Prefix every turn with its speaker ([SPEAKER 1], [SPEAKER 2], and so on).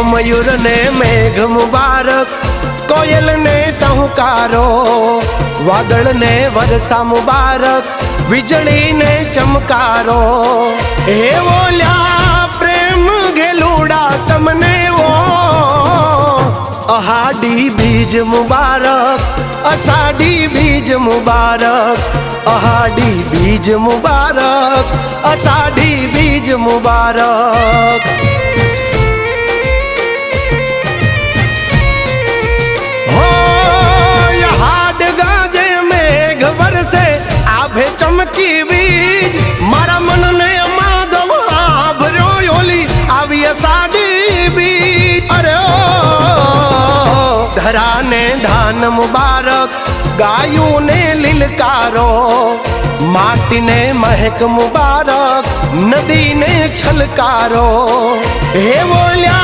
[SPEAKER 1] मयूर ने मेघ मुबारक, कोयल ने टहुकारो, वादळ ने वरसा मुबारक, वीजળી ने चमकारो। हे बोल्या प्रेम घेलूड़ा तमने वो, अहाडी बीज मुबारक, अषाढ़ी बीज मुबारक, अहाडी बीज मुबारक, अषाढ़ी बीज मुबारक। हो हाड गाजे मेघ बरसे, आभे चमकी बीज, मारा मन ने माधव आभर्यो योली आवी अषाढ़ी बीज। अरे ओ धरा ने धान मुबारक, गायों ने लिलकारो, माटी ने महक मुबारक, नदी ने छलकारो। हे बोल्या